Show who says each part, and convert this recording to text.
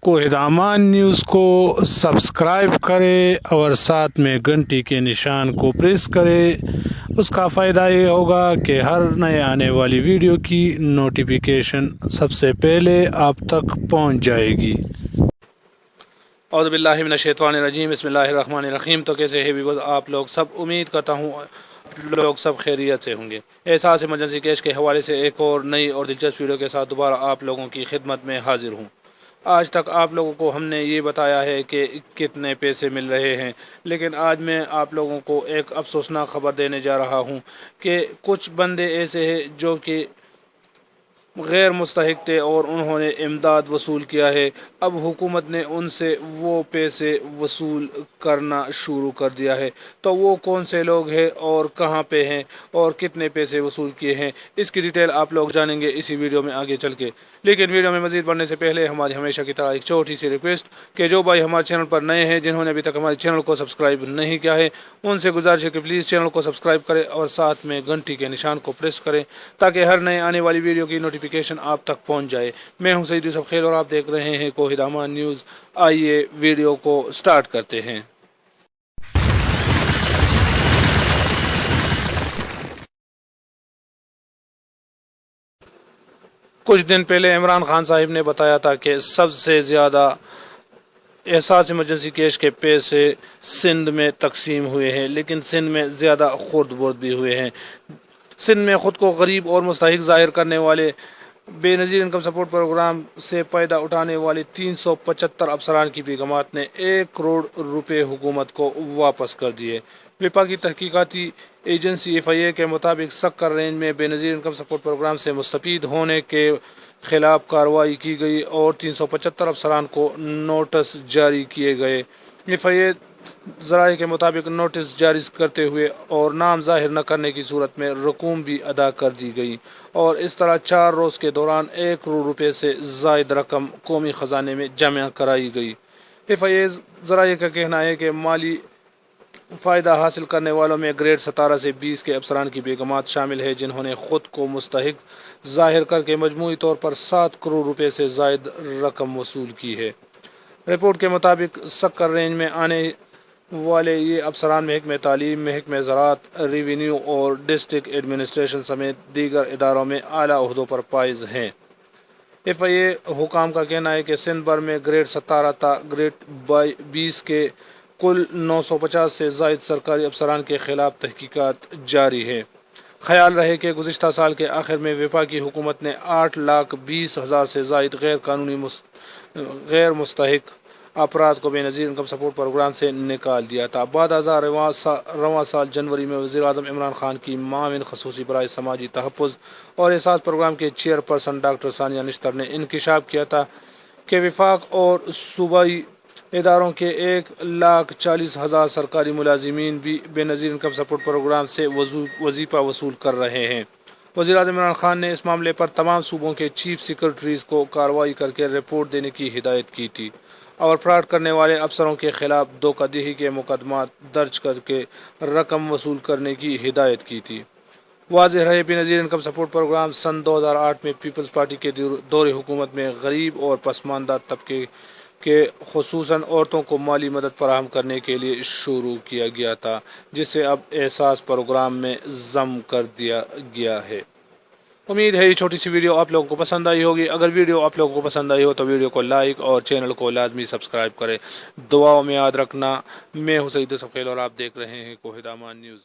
Speaker 1: کوہدامان news کو subscribe کرے اور ساتھ میں گھنٹی کے نشان کو پریس کرے۔ اس کا فائدہ یہ ہوگا کہ ہر نئے آنے والی ویڈیو کی نوٹیفیکیشن سب سے پہلے آپ تک پہنچ جائے گی۔ اعوذ باللہ من الشیطان الرجیم، بسم اللہ الرحمن الرحیم۔ تو کیسے ہیں ویورز آپ لوگ سب؟ امید کرتا ہوں لوگ سب خیریت سے ہوں گے۔ احساس ایمرجنسی کیش کے حوالے سے ایک اور نئی اور دلچسپ ویڈیو کے ساتھ دوبارہ آپ لوگوں کی خدمت میں حاضر ہوں۔ آج تک آپ لوگوں کو ہم نے یہ بتایا ہے کہ کتنے پیسے مل رہے ہیں، لیکن آج میں آپ لوگوں کو ایک افسوسناک خبر دینے جا رہا ہوں کہ کچھ بندے ایسے ہیں جو کہ غیر مستحق تھے اور انہوں نے امداد وصول کیا ہے۔ اب حکومت نے ان سے وہ پیسے وصول کرنا شروع کر دیا ہے۔ تو وہ کون سے لوگ ہیں اور کہاں پہ ہیں اور کتنے پیسے وصول کیے ہیں، اس کی ڈیٹیل آپ لوگ جانیں گے اسی ویڈیو میں آگے چل کے۔ لیکن ویڈیو میں مزید بڑھنے سے پہلے ہماری ہمیشہ کی طرح ایک چھوٹی سی ریکویسٹ کہ جو بھائی ہمارے چینل پر نئے ہیں، جنہوں نے ابھی تک ہمارے چینل کو سبسکرائب نہیں کیا ہے، ان سے گزارش ہے کہ پلیز چینل کو سبسکرائب کریں اور ساتھ میں گھنٹی کے نشان کو پریس کریں تاکہ ہر نئے آنے والی ویڈیو کی نوٹیفیکیشن آپ تک پہنچ جائے۔ میں ہوں سکھر اور آپ دیکھ رہے ہیں کوہدامان نیوز۔ آئیے ویڈیو کو سٹارٹ کرتے ہیں۔ کچھ دن پہلے عمران خان صاحب نے بتایا تھا کہ سب سے زیادہ احساس ایمرجنسی کیش کے پیسے سندھ میں تقسیم ہوئے ہیں، لیکن سندھ میں زیادہ خرد برد بھی ہوئے ہیں۔ سندھ میں خود کو غریب اور مستحق ظاہر کرنے والے بینظیر انکم سپورٹ پروگرام سے فائدہ اٹھانے والے 375 افسران کی بیگمات نے 1 کروڑ روپے حکومت کو واپس کر دیے۔ وفاقی تحقیقاتی ایجنسی FIA کے مطابق سکھر رینج میں بینظیر انکم سپورٹ پروگرام سے مستفید ہونے کے خلاف کارروائی کی گئی اور 375 افسران کو نوٹس جاری کیے گئے۔ FIA ذرائع کے مطابق نوٹس جاری کرتے ہوئے اور نام ظاہر نہ کرنے کی صورت میں رقوم بھی ادا کر دی گئی اور اس طرح 4 روز کے دوران 1 کروڑ روپے سے زائد رقم قومی خزانے میں جمع کرائی گئی۔ FIA ذرائع کا کہنا ہے کہ مالی فائدہ حاصل کرنے والوں میں گریڈ 17 سے 20 کے افسران کی بیگمات شامل ہے، جنہوں نے خود کو مستحق ظاہر کر کے مجموعی طور پر 7 کروڑ روپے سے زائد رقم وصول کی ہے۔ رپورٹ کے مطابق سکھر رینج میں آنے والے یہ افسران محکمہ تعلیم، محکمہ زراعت، ریونیو اور ڈسٹرکٹ ایڈمنسٹریشن سمیت دیگر اداروں میں اعلیٰ عہدوں پر فائز ہیں۔ FIA حکام کا کہنا ہے کہ سندھ بھر میں گریڈ 17 تا گریڈ 20 کے کل 950 سے زائد سرکاری افسران کے خلاف تحقیقات جاری ہے۔ خیال رہے کہ گزشتہ سال کے آخر میں وفاقی حکومت نے 8,20,000 سے زائد غیر مستحق افراد کو بینظیر انکم سپورٹ پروگرام سے نکال دیا تھا۔ بعد ازاں رواں سال جنوری میں وزیر اعظم عمران خان کی معاون خصوصی برائے سماجی تحفظ اور احساس پروگرام کے چیئرپرسن ڈاکٹر ثانیہ نشتر نے انکشاف کیا تھا کہ وفاق اور صوبائی اداروں کے 1,40,000 سرکاری ملازمین بھی بینظیر انکم سپورٹ پروگرام سے وظیفہ وصول کر رہے ہیں۔ وزیر اعظم عمران خان نے اس معاملے پر تمام صوبوں کے چیف سیکرٹریز کو کارروائی کر کے رپورٹ دینے کی ہدایت کی تھی اور فراڈ کرنے والے افسروں کے خلاف دھوکہ دہی کے مقدمات درج کر کے رقم وصول کرنے کی ہدایت کی تھی۔ واضح رہے، بینظیر انکم سپورٹ پروگرام سن 2008 میں پیپلز پارٹی کے دور حکومت میں غریب اور پسماندہ طبقے کے خصوصاً عورتوں کو مالی مدد فراہم کرنے کے لیے شروع کیا گیا تھا، جسے اب احساس پروگرام میں ضم کر دیا گیا ہے۔ امید ہے یہ چھوٹی سی ویڈیو آپ لوگوں کو پسند آئی ہوگی۔ اگر ویڈیو آپ لوگوں کو پسند آئی ہو تو ویڈیو کو لائک اور چینل کو لازمی سبسکرائب کریں۔ دعاؤں میں یاد رکھنا۔ میں ہوں سکھر اور آپ دیکھ رہے ہیں کوہدامان نیوز۔